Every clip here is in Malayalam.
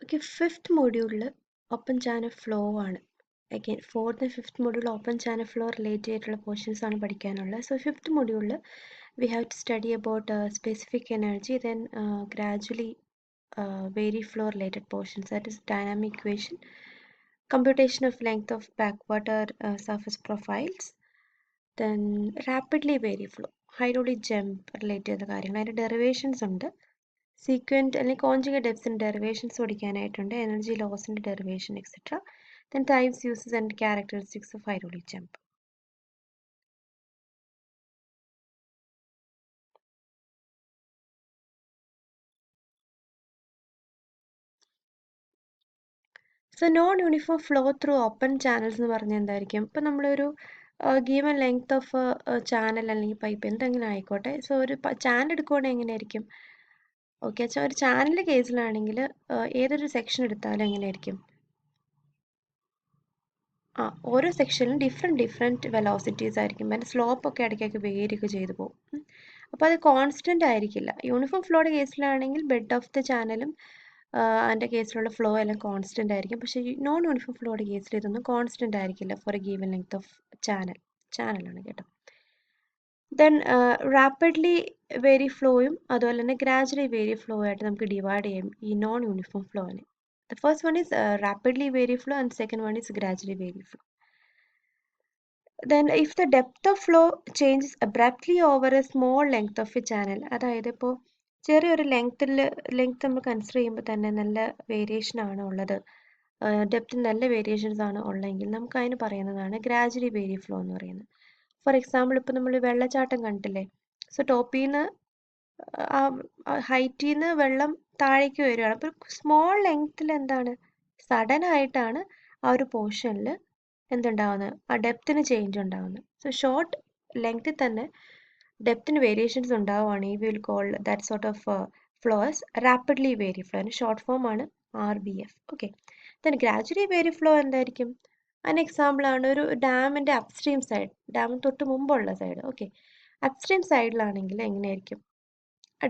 ഓക്കെ, ഫിഫ്ത്ത് മൊഡ്യൂളിൽ ഓപ്പൺ ചാനൽ ഫ്ലോ ആണ്. Again fourth and fifth module open channel flow related ആയിട്ടുള്ള പോർഷൻസ് ആണ് പഠിക്കാനുള്ളത്. സോ ഫിഫ്ത്ത് മൊഡ്യൂളിൽ we have to study about specific energy, then gradually vary flow related portions, that is dynamic equation, computation of length of backwater surface profiles, then rapidly vary flow, hydraulic jump related ചെയ്ത കാര്യങ്ങൾ, അതിൻ്റെ ഡെറിവേഷൻസ് ഉണ്ട്. സീക്വൻറ്റ് അല്ലെങ്കിൽ കോൺജുഗേറ്റ് ഡെപ്സിൻ്റെ ഡെറിവേഷൻസ് പഠിക്കാനായിട്ടുണ്ട്, എനർജി ലോസിൻ്റെ derivation etcetera. Then types, uses and characteristics of hydraulic jump. So non uniform flow through open channels എന്ന് പറഞ്ഞാൽ എന്തായിരിക്കും? ഇപ്പം നമ്മളൊരു ഗീവൻ ലെങ്ത് ഓഫ് ചാനൽ അല്ലെങ്കിൽ പൈപ്പ് എന്തെങ്കിലും ആയിക്കോട്ടെ. സോ ഒരു ചാനൽ എടുക്കുകയാണെങ്കിൽ എങ്ങനെയായിരിക്കും? ഓക്കെ, ഒരു ചാനലിൻ്റെ കേസിലാണെങ്കിൽ ഏതൊരു സെക്ഷൻ എടുത്താലും എങ്ങനെയായിരിക്കും? ഓരോ സെക്ഷനിലും ഡിഫറെൻറ്റ് വെലോസിറ്റീസ് ആയിരിക്കും. അതിൻ്റെ സ്ലോപ്പൊക്കെ ഇടയ്ക്കൊക്കെ വേരിയൊക്കെ ചെയ്തു പോകും. അപ്പോൾ അത് കോൺസ്റ്റൻ്റ് ആയിരിക്കില്ല. യൂണിഫോം ഫ്ലോയുടെ കേസിലാണെങ്കിൽ ബെഡ് ഓഫ് ദ ചാനലും അതിൻ്റെ കേസിലുള്ള ഫ്ലോ എല്ലാം കോൺസ്റ്റൻ്റ് ആയിരിക്കും. പക്ഷേ നോൺ യൂണിഫോം ഫ്ലോയുടെ കേസിൽ ഇതൊന്നും കോൺസ്റ്റൻ്റ് ആയിരിക്കില്ല for a given length of ചാനലാണ് കേട്ടോ. ദെൻ റാപ്പിഡ്ലി വേരി ഫ്ലോയും അതുപോലെ തന്നെ ഗ്രാജുവലി വേരി ഫ്ലോ ആയിട്ട് നമുക്ക് ഡിവൈഡ് ചെയ്യാം ഈ നോൺ യൂണിഫോം ഫ്ലോനെ. The first one is rapidly vary flow and second one is gradually vary flow. Then if the depth of flow changes abruptly over a small length of a channel, അതായത് ഇപ്പോൾ ചെറിയൊരു ലെങ്ത് നമ്മൾ കൺസിഡർ ചെയ്യുമ്പോൾ തന്നെ നല്ല വേരിയേഷൻ ആണ് ഉള്ളത്, ഡെപ്തിൽ നല്ല വേരിയേഷൻസ് ആണ് ഉള്ളതെങ്കിൽ നമുക്ക് അതിന് പറയുന്നതാണ് ഗ്രാജുവലി വേരി ഫ്ലോ എന്ന് പറയുന്നത്. ഫോർ എക്സാമ്പിൾ ഇപ്പോൾ നമ്മൾ വെള്ളച്ചാട്ടം കണ്ടില്ലേ? സോ ടോപ്പിൽ നിന്ന് ഹൈറ്റിൽ നിന്ന് വെള്ളം താഴേക്ക് വരികയാണ്. അപ്പോൾ സ്മോൾ ലെങ്ത്തിൽ എന്താണ് സഡൻ ആയിട്ടാണ് ആ ഒരു പോർഷനിൽ എന്തുണ്ടാവുന്നത്, ആ ഡെപ്തിന് ചേഞ്ച് ഉണ്ടാവുന്നത്. സോ ഷോർട്ട് ലെങ്ത്തിൽ തന്നെ ഡെപ്തിന് വേരിയേഷൻസ് ഉണ്ടാവുകയാണെങ്കിൽ we will call that sort of flows rapidly vary flow. അതിന് ഷോർട്ട് ഫോം ആണ് RVF. Okay, then gradually vary flow എന്തായിരിക്കും? അതിന് എക്സാമ്പിളാണ് ഒരു ഡാമിൻ്റെ അപ്സ്ട്രീം സൈഡ്, ഡാമിന് തൊട്ട് മുമ്പുള്ള സൈഡ്. ഓക്കെ, അപ്സ്ട്രീം സൈഡിലാണെങ്കിൽ എങ്ങനെയായിരിക്കും?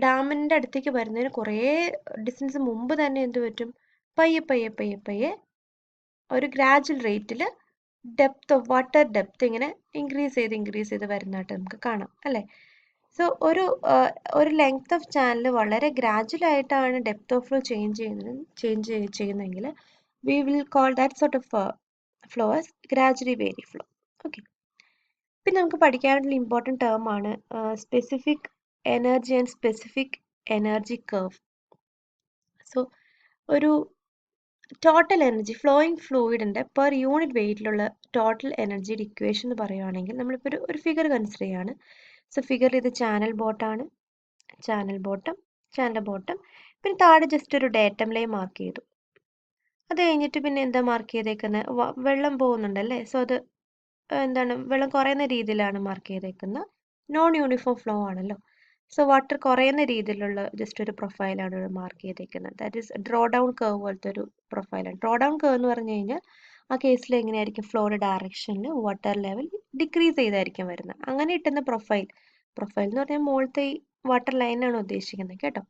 ഡാമിൻ്റെ അടുത്തേക്ക് വരുന്നതിന് കുറേ ഡിസ്റ്റൻസ് മുമ്പ് തന്നെ എന്ത് പറ്റും? പയ്യെ ഒരു ഗ്രാജുവൽ റേറ്റിൽ ഡെപ്ത് ഓഫ് വാട്ടർ ഡെപ്ത് ഇങ്ങനെ ഇൻക്രീസ് ചെയ്ത് വരുന്നതായിട്ട് നമുക്ക് കാണാം അല്ലേ? സോ ഒരു ലെങ്ത് ഓഫ് ചാനൽ വളരെ ഗ്രാജുവൽ ആയിട്ടാണ് ഡെപ്ത് ഓഫ് ഫ്ലോ ചേഞ്ച് ചെയ്യുന്നതെങ്കിൽ we will call that sort of flow as gradually vary flow. Okay, പിന്നെ നമുക്ക് പഠിക്കാനുള്ള ഇമ്പോർട്ടൻറ്റ് ടേം ആണ് specific energy and specific energy curve. So ഒരു ടോട്ടൽ എനർജി ഫ്ലോയിങ് ഫ്ലൂയിഡിൻ്റെ പെർ യൂണിറ്റ് വെയിറ്റിലുള്ള ടോട്ടൽ എനർജിയുടെ ഇക്വേഷൻ എന്ന് പറയുകയാണെങ്കിൽ നമ്മളിപ്പോൾ ഒരു ഫിഗർ കൺസിഡർ ചെയ്യാണ്. സോ ഫിഗറിൽ ഇത് ചാനൽ ബോട്ടം, പിന്നെ താഴെ ജസ്റ്റ് ഒരു ഡേറ്റം ലൈൻ മാർക്ക് ചെയ്തു. അത് കഴിഞ്ഞിട്ട് പിന്നെ എന്താ മാർക്ക് ചെയ്തേക്കുന്നത്? വെള്ളം പോകുന്നുണ്ടല്ലേ? സോ അത് എന്താണ്, വെള്ളം കുറയുന്ന രീതിയിലാണ് മാർക്ക് ചെയ്തേക്കുന്നത്. നോൺ യൂണിഫോം ഫ്ലോ ആണല്ലോ. സോ വാട്ടർ കുറയുന്ന രീതിയിലുള്ള ജസ്റ്റ് ഒരു പ്രൊഫൈലാണ് ഇവിടെ മാർക്ക് ചെയ്തേക്കുന്നത്. That is draw down curve പോലത്തെ ഒരു പ്രൊഫൈലാണ്. ഡ്രോ ഡൗൺ കേർവ് എന്ന് പറഞ്ഞു കഴിഞ്ഞാൽ ആ കേസിൽ എങ്ങനെയായിരിക്കും? ഫ്ലോയുടെ ഡയറക്ഷനിൽ വാട്ടർ ലെവൽ ഡിക്രീസ് ചെയ്തായിരിക്കും വരുന്നത്. അങ്ങനെ കിട്ടുന്ന പ്രൊഫൈൽ എന്ന് പറഞ്ഞാൽ മുകളിലത്തെ ഈ വാട്ടർ ലൈനാണ് ഉദ്ദേശിക്കുന്നത് കേട്ടോ.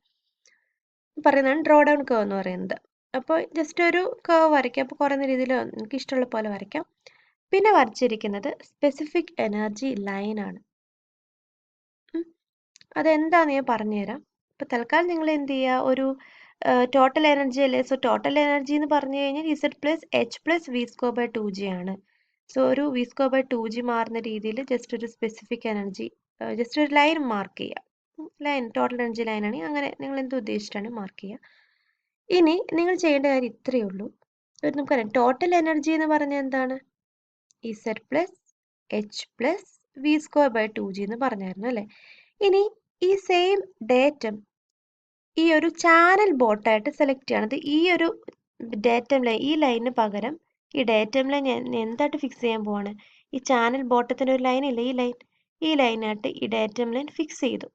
പറയുന്നതാണ് ഡ്രോ ഡൗൺ കേർവ് എന്ന് പറയുന്നത്. അപ്പോൾ ജസ്റ്റ് ഒരു കേർവ് വരയ്ക്കാം. അപ്പോൾ കുറയുന്ന രീതിയിൽ നമുക്ക് ഇഷ്ടമുള്ള പോലെ വരയ്ക്കാം. പിന്നെ വരച്ചിരിക്കുന്നത് സ്പെസിഫിക് എനർജി ലൈനാണ്. അതെന്താണെന്ന് ഞാൻ പറഞ്ഞുതരാം. ഇപ്പോൾ തൽക്കാലം നിങ്ങൾ എന്ത് ചെയ്യുക, ഒരു ടോട്ടൽ എനർജി അല്ലേ? സോ ടോട്ടൽ എനർജി എന്ന് പറഞ്ഞു കഴിഞ്ഞാൽ Z+H+V²/2G ആണ്. സോ ഒരു V²/2G മാറുന്ന രീതിയിൽ ജസ്റ്റ് ഒരു സ്പെസിഫിക് എനർജി ജസ്റ്റ് ഒരു ലൈൻ മാർക്ക് ചെയ്യുക. ലൈൻ ടോട്ടൽ എനർജി ലൈനാണെങ്കിൽ അങ്ങനെ നിങ്ങൾ എന്ത് ഉദ്ദേശിച്ചിട്ടാണ് മാർക്ക് ചെയ്യുക. ഇനി നിങ്ങൾ ചെയ്യേണ്ട കാര്യം ഇത്രയേ ഉള്ളൂ. നമുക്കറിയാം ടോട്ടൽ എനർജി എന്ന് പറഞ്ഞാൽ എന്താണ്? Z+H+V²/2G എന്ന് പറഞ്ഞായിരുന്നു അല്ലേ? ഇനി ഈ സെയിം ഡേറ്റം ഈ ഒരു ചാനൽ ബോട്ടായിട്ട് സെലക്ട് ചെയ്യണത്. ഈ ഒരു ഡേറ്റം ലൈൻ, ഈ ലൈനിന് പകരം ഈ ഡേറ്റം ലൈൻ ഞാൻ എന്തായിട്ട് ഫിക്സ് ചെയ്യാൻ പോവാണ്? ഈ ചാനൽ ബോട്ടത്തിൻ്റെ ഒരു ലൈൻ ഇല്ലേ, ഈ ലൈനായിട്ട് ഈ ഡേറ്റം ലൈൻ ഫിക്സ് ചെയ്തു.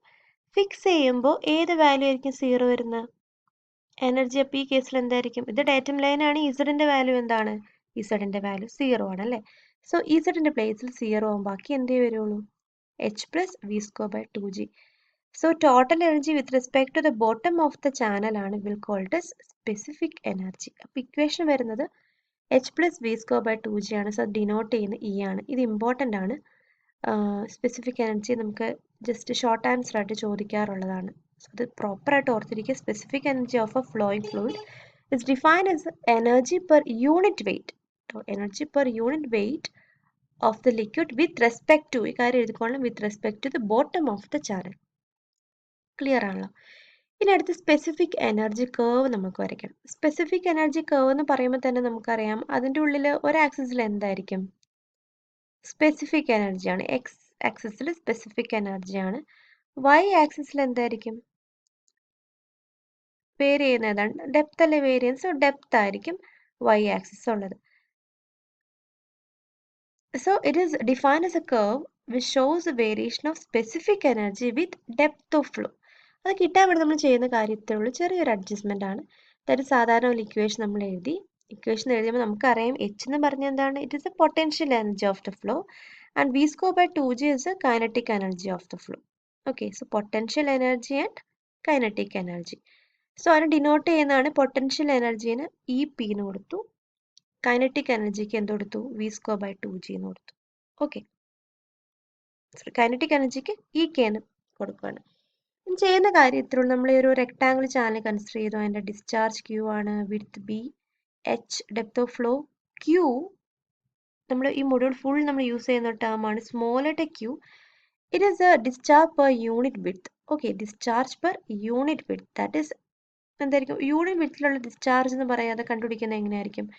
ഫിക്സ് ചെയ്യുമ്പോൾ ഏത് വാല്യൂ ആയിരിക്കും 0 വരുന്നത്? എനർജി. അപ്പോൾ ഈ കേസിൽ എന്തായിരിക്കും? ഇത് ഡേറ്റം ലൈനാണ്. ഇസഡിൻ്റെ വാല്യൂ എന്താണ്? ഇസഡിൻ്റെ വാല്യൂ 0 ആണല്ലേ? സോ ഇസഡിൻ്റെ പ്ലേസിൽ 0 ആകും. ബാക്കി എന്തേ വരുള്ളൂ? H+V²/2G. So total energy with respect to the bottom of the channel ആണ് will called as specific energy. അപ്പോൾ ഇക്വേഷൻ വരുന്നത് h plus v square by 2g ആണ്. സോ ഡിനോട്ട് ചെയ്യുന്ന ഇ ആണ്. ഇത് ഇമ്പോർട്ടൻ്റ് ആണ്. സ്പെസിഫിക് എനർജി നമുക്ക് ജസ്റ്റ് ഷോർട്ട് ആൻസർ ആയിട്ട് ചോദിക്കാറുള്ളതാണ്. സോ ഇത് പ്രോപ്പറായിട്ട് ഓർത്തിരിക്കുക. Specific energy of a flowing fluid is defined as energy per unit weight. Energy per unit weight of the liquid with respect to, ഈ കാര്യം എഴുതിക്കോളാം, with respect to the bottom of the channel. Clear ആണല്ലോ. ഇനി അടുത്ത് സ്പെസിഫിക് എനർജി കേർവ് നമുക്ക് വരയ്ക്കണം. സ്പെസിഫിക് എനർജി കേർവ് എന്ന് പറയുമ്പോൾ തന്നെ നമുക്കറിയാം അതിൻ്റെ ഉള്ളിൽ ഒരു ആക്സിസിൽ എന്തായിരിക്കും, സ്പെസിഫിക് എനർജിയാണ്. എക്സ് ആക്സിസിൽ സ്പെസിഫിക് എനർജിയാണ്. വൈ ആക്സിസിൽ എന്തായിരിക്കും, വേരി ചെയ്യുന്ന ഏതാണ്, ഡെപ്ത് അല്ലെ വേരിയൻസ്. ഡെപ്ത് ആയിരിക്കും വൈ ആക്സിസ് ഉള്ളത്. So it is defined as a curve which shows the variation of specific energy with depth of flow. അത് കിട്ടാൻ വേണ്ടി നമ്മൾ ചെയ്യുന്ന കാര്യത്തിലുള്ള ചെറിയൊരു അഡ്ജസ്റ്റ്മെൻ്റ് ആണ്. അതായത് സാധാരണ ഒരു ഇക്വേഷൻ നമ്മൾ എഴുതി. ഇക്വേഷൻ എഴുതുമ്പോൾ നമുക്കറിയാം എച്ച് എന്ന് പറഞ്ഞാൽ എന്താണ്, it is a potential energy of the flow and v square by 2g is a kinetic energy of the flow. Okay, so potential energy and kinetic energy. So അതിനെ ഡിനോട്ട് ചെയ്യുന്നതാണ്. പൊട്ടൻഷ്യൽ എനർജീന് ഇ പി എന്ന് കൊടുത്തു, കൈനറ്റിക് എനർജിക്ക് എന്ത് കൊടുത്തു, വി സ്ക്വയർ ബൈ 2g എന്ന് കൊടുത്തു. ഓക്കെ, കൈനറ്റിക് എനർജിക്ക് ഇ കെ എന്ന് കൊടുക്കുകയാണ്. ചെയ്യുന്ന കാര്യത്തിലുള്ള നമ്മൾ ഈ ഒരു റെക്ടാങ്കിൾ ചാനൽ കൺസിഡർ ചെയ്തു. അതിൻ്റെ ഡിസ്ചാർജ് ക്യൂ ആണ്, width B, H depth of flow Q. നമ്മൾ ഈ മൊഡ്യൂൾ ഫുൾ നമ്മൾ യൂസ് ചെയ്യുന്ന ടേമാണ് smaller Q. It is a discharge per unit width. Okay, discharge per unit width, that is എന്തായിരിക്കും, യൂണിറ്റ് വിഡ്ത്തിലുള്ള ഡിസ്ചാർജ് എന്ന് പറയാതെ കണ്ടുപിടിക്കുന്നത് എങ്ങനെയായിരിക്കും,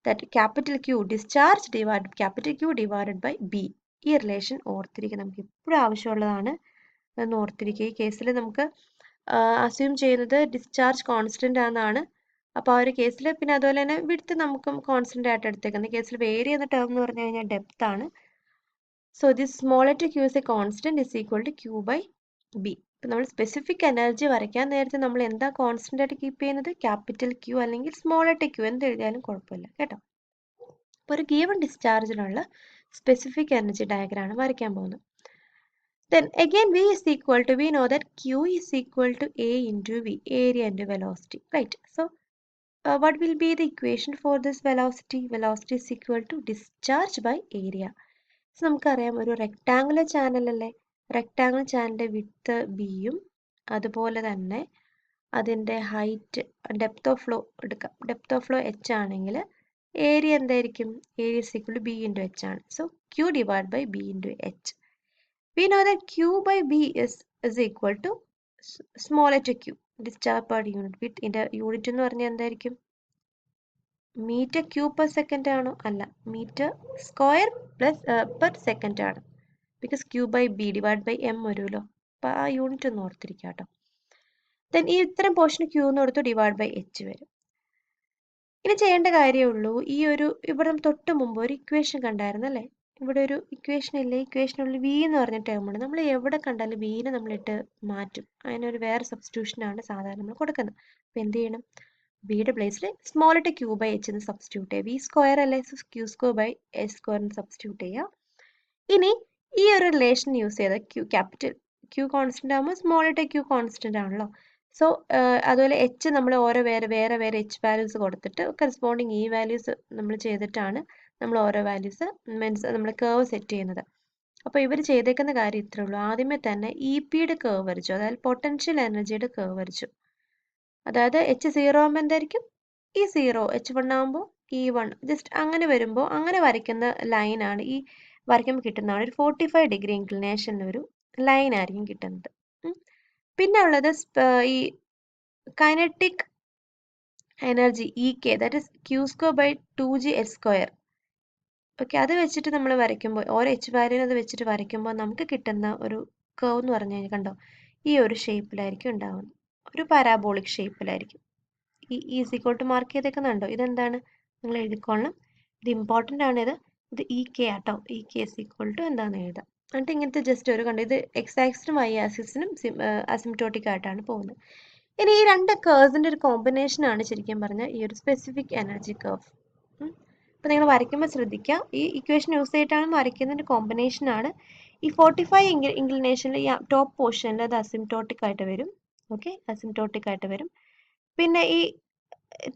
that capital Q discharge divide capital Q divided by B. ഈ റിലേഷൻ ഓർത്തിരിക്കുക, നമുക്ക് എപ്പോഴും ആവശ്യമുള്ളതാണ്. അതൊന്ന് ഓർത്തിരിക്കുക. ഈ കേസിൽ നമുക്ക് അസ്യൂം ചെയ്യുന്നത് ഡിസ്ചാർജ് കോൺസ്റ്റന്റ് ആണെന്നാണ്. അപ്പോൾ ആ ഒരു കേസിൽ പിന്നെ അതുപോലെ തന്നെ വിഡ്ത്ത് നമുക്കും കോൺസ്റ്റന്റ് ആയിട്ട് എടുത്തേക്കുന്നത്. കേസിൽ വേരി എന്ന ടേം എന്ന് പറഞ്ഞു കഴിഞ്ഞാൽ ഡെപ്ത് ആണ്. So this smaller to q is a constant is equal to q by b. ഇപ്പം നമ്മൾ സ്പെസിഫിക് എനർജി വരയ്ക്കാൻ നേരത്തെ നമ്മൾ എന്താ കോൺസ്റ്റന്റ് ആയിട്ട് കീപ്പ് ചെയ്യുന്നത്, ക്യാപിറ്റൽ ക്യൂ അല്ലെങ്കിൽ സ്മോളർ ടു ക്യൂ എന്ത് എഴുതിയാലും കുഴപ്പമില്ല കേട്ടോ. അപ്പോൾ ഒരു ഗീവൺ ഡിസ്ചാർജിനുള്ള സ്പെസിഫിക് എനർജി ഡയഗ്രാം ആണ് വരയ്ക്കാൻ പോകുന്നത്. Then again V is equal to, we know that Q is equal to A into V, area into velocity, right? So what will be the equation for this velocity? Velocity is equal to discharge by area. So നമുക്കറിയാം ഒരു റെക്ടാങ്കുലർ ചാനൽ അല്ലേ, റെക്ടാങ്കുലർ ചാനലിൻ്റെ വിഡ്ത്ത് ബിയും അതുപോലെ തന്നെ അതിൻ്റെ ഹൈറ്റ് ഡെപ്ത് ഓഫ് ഫ്ലോ എടുക്കാം. ഡെപ്ത് ഓഫ് ഫ്ലോ എച്ച് ആണെങ്കിൽ ഏരിയ എന്തായിരിക്കും, area is equal to B into H ആണ്. So Q divided by B into H. We know that Q by B is equal to smaller to Q, discharge per unit width. ഇതിൻ്റെ യൂണിറ്റ് എന്ന് പറഞ്ഞാൽ എന്തായിരിക്കും, മീറ്റർ ക്യൂബ് പെർ സെക്കൻഡ് ആണോ, അല്ല, metre square plus per second ആണ്. Because Q by B divide by M വരുമല്ലോ. അപ്പോൾ ആ യൂണിറ്റ് ഒന്ന് ഓർത്തിരിക്കുക കേട്ടോ. ദെൻ ഈ ഇത്തരം പോർഷന് ക്യൂ എന്ന് കൊടുത്തു ഡിവൈഡ് ബൈ എച്ച് വരും. ഇനി ചെയ്യേണ്ട കാര്യമുള്ളൂ, ഈ ഒരു ഇവിടെ തൊട്ട് മുമ്പ് ഒരു ഇക്വേഷൻ കണ്ടായിരുന്നു അല്ലേ, ഇവിടെ ഒരു ഇക്വേഷൻ ഇല്ലേ, ഇക്വേഷനുള്ളിൽ വി എന്ന് പറഞ്ഞ ടേമാണ്. നമ്മൾ എവിടെ കണ്ടാലും വീനെ നമ്മളിട്ട് മാറ്റും. അതിനൊരു വേറെ സബ്സ്റ്റിറ്റ്യൂഷനാണ് സാധാരണ നമ്മൾ കൊടുക്കുന്നത്. അപ്പോൾ എന്ത് ചെയ്യണം, വിയുടെ പ്ലേസിൽ small to q by h എന്ന് സബ്സ്റ്റിറ്റ്യൂട്ട് ചെയ്യുക. വി സ്ക്വയർ അല്ലേ, q square by h square എന്ന് സബ്സ്റ്റിറ്റ്യൂട്ട് ചെയ്യുക. ഇനി ഈ ഒരു റിലേഷൻ യൂസ് ചെയ്ത ക്യൂ ക്യാപിറ്റൽ ക്യൂ കോൺസ്റ്റന്റ് ആകുമ്പോൾ സ്മോൾ ടു ക്യൂ കോൺസ്റ്റന്റ് ആണല്ലോ. സോ അതുപോലെ എച്ച് നമ്മൾ ഓരോ വേറെ എച്ച് വാല്യൂസ് കൊടുത്തിട്ട് കറസ്പോണ്ടിങ് ഈ വാല്യൂസ് നമ്മൾ ചെയ്തിട്ടാണ് നമ്മൾ ഓരോ വാല്യൂസ് മീൻസ് നമ്മൾ കേർവ് സെറ്റ് ചെയ്യുന്നത്. അപ്പോൾ ഇവർ ചെയ്തേക്കുന്ന കാര്യം ഇത്രേ ഉള്ളൂ. ആദ്യമേ തന്നെ ഇ പിയുടെ കേർവ് വരച്ചു, അതായത് പൊട്ടൻഷ്യൽ എനർജിയുടെ കേർവ് വരച്ചു. അതായത് എച്ച് 0 ആകുമ്പോൾ എന്തായിരിക്കും, ഈ 0, H1 ആകുമ്പോൾ E1, ജസ്റ്റ് അങ്ങനെ വരുമ്പോൾ അങ്ങനെ വരയ്ക്കുന്ന ലൈനാണ് ഈ വരയ്ക്കുമ്പോൾ കിട്ടുന്നതാണ് ഒരു 45 ഡിഗ്രി ഇൻക്ലിനേഷനിൽ ഒരു ലൈൻ ആയിരിക്കും കിട്ടുന്നത്. പിന്നെ ഉള്ളത് ഈ kinetic energy E K, that is q square by 2g h square. Okay, അത് വെച്ചിട്ട് നമ്മൾ വരയ്ക്കുമ്പോൾ ഓരോ എച്ച് വാല്യൂന് അത് വെച്ചിട്ട് വരയ്ക്കുമ്പോൾ നമുക്ക് കിട്ടുന്ന ഒരു കർവ് എന്ന് പറഞ്ഞു കഴിഞ്ഞാൽ കണ്ടോ, ഈ ഒരു ഷേപ്പിലായിരിക്കും ഉണ്ടാവുന്നത്, ഒരു പാരാബോളിക് ഷേപ്പിലായിരിക്കും. ഈ ഈസ് ഈക്വൽ ടു മാർക്ക് ചെയ്തേക്കുന്നുണ്ടോ, ഇതെന്താണ് നിങ്ങൾ എഴുതിക്കൊള്ളണം, ഇത് ഇമ്പോർട്ടൻ്റ് ആണ്. ഇത് ഇ കെ ആട്ടോ, E K is equal to എന്താണെന്ന് എഴുതാം. എന്നിട്ട് ഇങ്ങനത്തെ ജസ്റ്റ് ഒരു കണ്ടോ, ഇത് എക്സ് ആക്സിനും വൈ ആക്സിസിനും അസിംപ്റ്റോട്ടിക് ആയിട്ടാണ് പോകുന്നത്. ഇനി ഈ രണ്ട് കേർവ്സിൻ്റെ ഒരു കോമ്പിനേഷനാണ് ശരിക്കും പറഞ്ഞാൽ ഈ ഒരു സ്പെസിഫിക് എനർജി കേർവ്. അപ്പോൾ നിങ്ങൾ വരയ്ക്കുമ്പോൾ ശ്രദ്ധിക്കുക, ഈ ഇക്വേഷൻ യൂസ് ചെയ്തിട്ടാണ് വരയ്ക്കുന്നതിൻ്റെ കോമ്പിനേഷനാണ് ഈ 45 ഇൻക്ലിനേഷനിൽ ഈ ടോപ്പ് പോർഷനിൽ അത് അസിംപ്റ്റോട്ടിക് ആയിട്ട് വരും. ഓക്കെ, അസിംപ്റ്റോട്ടിക് ആയിട്ട് വരും. പിന്നെ ഈ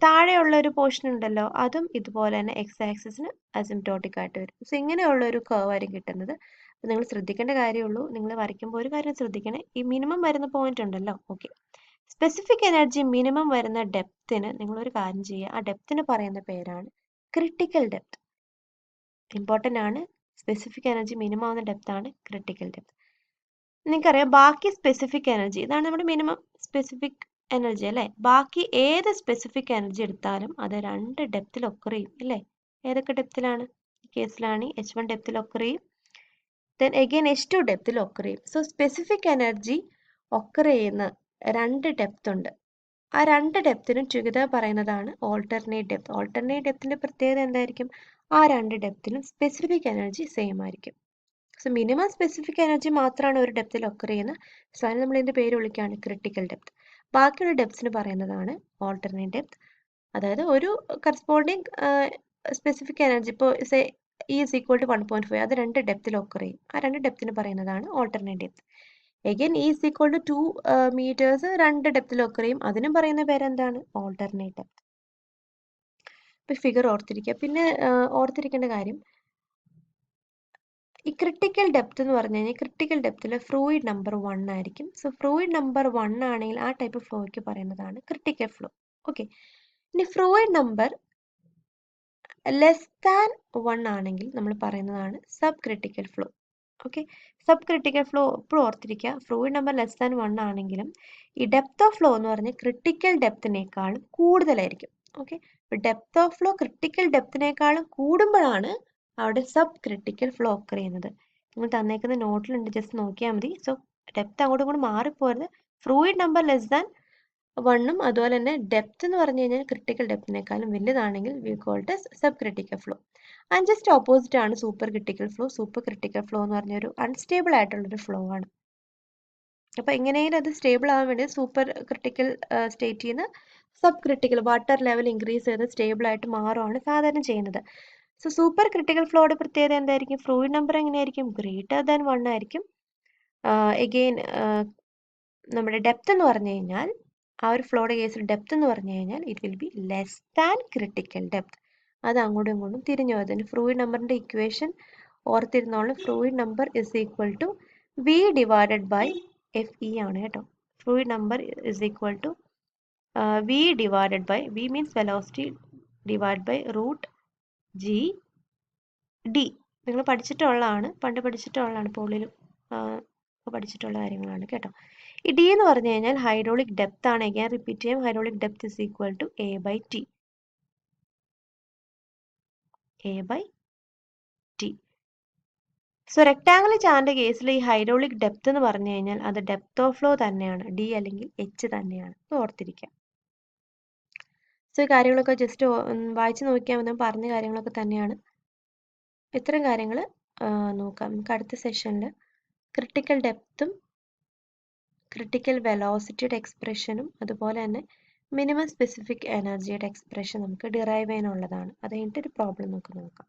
താഴെയുള്ള ഒരു പോർഷൻ ഉണ്ടല്ലോ, അതും ഇതുപോലെ തന്നെ എക്സ് ആക്സിസിന് അസിംപ്റ്റോട്ടിക് ആയിട്ട് വരും. സോ ഇങ്ങനെയുള്ള ഒരു കർവ് ആയിരിക്കും കിട്ടുന്നത്. അപ്പോൾ നിങ്ങൾ ശ്രദ്ധിക്കേണ്ട കാര്യമുള്ളൂ, നിങ്ങൾ വരയ്ക്കുമ്പോൾ ഒരു കാര്യം ശ്രദ്ധിക്കണേ, ഈ മിനിമം വരുന്ന പോയിന്റ് ഉണ്ടല്ലോ, ഓക്കെ, സ്പെസിഫിക് എനർജി മിനിമം വരുന്ന ഡെപ്തിന് നിങ്ങളൊരു കാര്യം ചെയ്യുക, ആ ഡെപ്തിന് പറയുന്ന പേരാണ് ക്രിട്ടിക്കൽ ഡെപ്ത്. ഇമ്പോർട്ടൻ്റ് ആണ്, സ്പെസിഫിക് എനർജി മിനിമം ആവുന്ന ഡെപ്ത് ആണ് ക്രിട്ടിക്കൽ ഡെപ്ത്. നിങ്ങൾക്കറിയാം ബാക്കി സ്പെസിഫിക് എനർജി, ഇതാണ് നമ്മുടെ മിനിമം സ്പെസിഫിക് എനർജി അല്ലേ. ബാക്കി ഏത് സ്പെസിഫിക് എനർജി എടുത്താലും അത് 2 ഡെപ്തിൽ ഒക്കർ ചെയ്യും അല്ലേ. ഏതൊക്കെ ഡെപ്തിലാണ്? ഈ കേസിലാണ് H1 ഡെപ്തിൽ ഒക്കർ ചെയ്യും, ദെൻ അഗെയിൻ H2 ഡെപ്തിൽ ഒക്കർ ചെയ്യും. സോ സ്പെസിഫിക് എനർജി ഒക്കർ ചെയ്യുന്ന 2 ഡെപ്ത് ഉണ്ട്. ആ 2 ഡെപ്തിനും ടുഗദർ പറയുന്നതാണ് ഓൾട്ടർനേറ്റ് ഡെപ്ത്. ഓൾട്ടർനേറ്റ് ഡെപ്തിന്റെ പ്രത്യേകത എന്തായിരിക്കും? ആ 2 ഡെപ്തിലും സ്പെസിഫിക് എനർജി സെയിം ആയിരിക്കും. സോ മിനിമം സ്പെസിഫിക് എനർജി മാത്രമാണ് ഒരു ഡെപ്തിൽ ഒക്കർ ചെയ്യുന്നത്. സോ അതിന് നമ്മൾ ഇതിൻ്റെ പേര് വിളിക്കുകയാണ് ക്രിട്ടിക്കൽ ഡെപ്ത്. ബാക്കിയുള്ള ഡെപ്തിന് പറയുന്നതാണ് ഓൾട്ടർനേറ്റ് ഡെപ്ത്. അതായത് ഒരു കറസ്പോണ്ടിങ് സ്പെസിഫിക് എനർജി, ഇപ്പോൾ say E is equal to 1.5, അത് 2 ഡെപ്തിൽ ഒക്കർ ചെയ്യും. ആ 2 ഡെപ്തിന് പറയുന്നതാണ് alternate depth. Again E is equal to 2 meters 2 ഡെപ്തിൽ ഒക്കർ ചെയ്യും, അതിനും പറയുന്ന പേരെന്താണ്? Alternate depth. ഇപ്പം ഫിഗർ ഓർത്തിരിക്കുക. പിന്നെ ഓർത്തിരിക്കേണ്ട കാര്യം, ഈ ക്രിട്ടിക്കൽ ഡെപ്ത് എന്ന് പറഞ്ഞു കഴിഞ്ഞാൽ ക്രിട്ടിക്കൽ ഡെപ്തിൽ ഫ്ലൂയിഡ് നമ്പർ 1 ആയിരിക്കും. സോ ഫ്ലൂയിഡ് നമ്പർ 1 ആണെങ്കിൽ ആ ടൈപ്പ് ഫ്ലോയ്ക്ക് പറയുന്നതാണ് ക്രിട്ടിക്കൽ ഫ്ലോ. ഓക്കെ, ഇനി ഫ്ലൂയിഡ് നമ്പർ ലെസ് ദാൻ 1 ആണെങ്കിൽ നമ്മൾ പറയുന്നതാണ് sub critical flow. Okay, sub critical flow എപ്പോഴും ഓർത്തിരിക്കുക. ഫ്ലൂയിഡ് നമ്പർ ലെസ് ദാൻ 1 ആണെങ്കിലും ഈ ഡെപ്ത് ഓഫ് ഫ്ലോ എന്ന് പറഞ്ഞാൽ ക്രിട്ടിക്കൽ ഡെപ്തിനേക്കാളും കൂടുതലായിരിക്കും. Okay, depth of flow critical ഡെപ്തിനേക്കാളും കൂടുമ്പോഴാണ് അവിടെ സബ് ക്രിട്ടിക്കൽ ഫ്ലോ ഒക്കർ ചെയ്യുന്നത്. നിങ്ങൾ തന്നേക്കുന്ന നോട്ടിലുണ്ട്, ജസ്റ്റ് നോക്കിയാൽ മതി. സോ ഡെപ്ത് അങ്ങോട്ടും ഇങ്ങോട്ടും മാറിപ്പോരുത്. ഫ്ലൂയിഡ് നമ്പർ ലെസ് ദാൻ 1ഉം അതുപോലെ തന്നെ ഡെപ്ത് എന്ന് പറഞ്ഞു കഴിഞ്ഞാൽ ക്രിട്ടിക്കൽ ഡെപ്തിനേക്കാളും വലുതാണെങ്കിൽ we called sub critical flow. And just opposite ആണ് super critical flow. Super critical flow എന്ന് പറഞ്ഞൊരു അൺസ്റ്റേബിൾ ആയിട്ടുള്ളൊരു ഫ്ലോ ആണ്. അപ്പോൾ എങ്ങനെയും അത് സ്റ്റേബിൾ ആവാൻ വേണ്ടി സൂപ്പർ ക്രിട്ടിക്കൽ സ്റ്റേറ്റിൽ നിന്ന് sub critical water level increase ചെയ്ത് സ്റ്റേബിൾ ആയിട്ട് മാറുകയാണ് സാധാരണ ചെയ്യുന്നത്. സോ സൂപ്പർ ക്രിട്ടിക്കൽ ഫ്ലോയുടെ പ്രത്യേകത എന്തായിരിക്കും? ഫ്ലൂയിഡ് നമ്പർ എങ്ങനെയായിരിക്കും? ഗ്രേറ്റർ ദാൻ 1 ആയിരിക്കും. എഗെയിൻ നമ്മുടെ ഡെപ്ത് എന്ന് പറഞ്ഞു കഴിഞ്ഞാൽ, ആ ഒരു ഫ്ലോയുടെ കേസിൽ ഡെപ്ത് എന്ന് പറഞ്ഞു കഴിഞ്ഞാൽ it will be less than critical depth. അത് അങ്ങോട്ടും ഇങ്ങോട്ടും തിരിഞ്ഞു പോയതിന് ഫ്ലൂയിഡ് നമ്പറിൻ്റെ ഇക്വേഷൻ ഓർത്തിരുന്നോളം. Fluid number is equal to V divided by F E ആണ് കേട്ടോ. Fluid number is equal to V divided by, V means velocity, divide by root G D. നിങ്ങൾ പഠിച്ചിട്ടുള്ളതാണ്, പണ്ട് പഠിച്ചിട്ടുള്ളതാണ്, പോളിൽ പഠിച്ചിട്ടുള്ള കാര്യങ്ങളാണ് കേട്ടോ. ഈ ഡി എന്ന് പറഞ്ഞു കഴിഞ്ഞാൽ ഹൈഡ്രോളിക് ഡെപ്ത് ആണ്. അഗൈൻ റിപ്പീറ്റ് ചെയ്യാം, hydraulic depth is equal to A by T. A by T. So rectangular ചാനലിൻ്റെ കേസിൽ ഈ ഹൈഡ്രോളിക് ഡെപ്ത് എന്ന് പറഞ്ഞു കഴിഞ്ഞാൽ അത് ഡെപ്ത് ഓഫ് ഫ്ലോ തന്നെയാണ്, ഡി അല്ലെങ്കിൽ എച്ച് തന്നെയാണ്. അത് ഓർത്തിരിക്കാം. സോ ഈ കാര്യങ്ങളൊക്കെ ജസ്റ്റ് വായിച്ച് നോക്കിയാൽ മതി, പറഞ്ഞ കാര്യങ്ങളൊക്കെ തന്നെയാണ്. ഇത്തരം കാര്യങ്ങൾ നോക്കാം. നമുക്ക് അടുത്ത സെഷനിൽ ക്രിട്ടിക്കൽ ഡെപ്തും ക്രിട്ടിക്കൽ വെലോസിറ്റിയുടെ എക്സ്പ്രഷനും അതുപോലെ തന്നെ മിനിമം സ്പെസിഫിക് എനർജിയുടെ എക്സ്പ്രഷൻ നമുക്ക് ഡിറൈവ് ചെയ്യാനുള്ളതാണ്. അത് കഴിഞ്ഞിട്ട് ഒരു പ്രോബ്ലം നമുക്ക് നോക്കാം.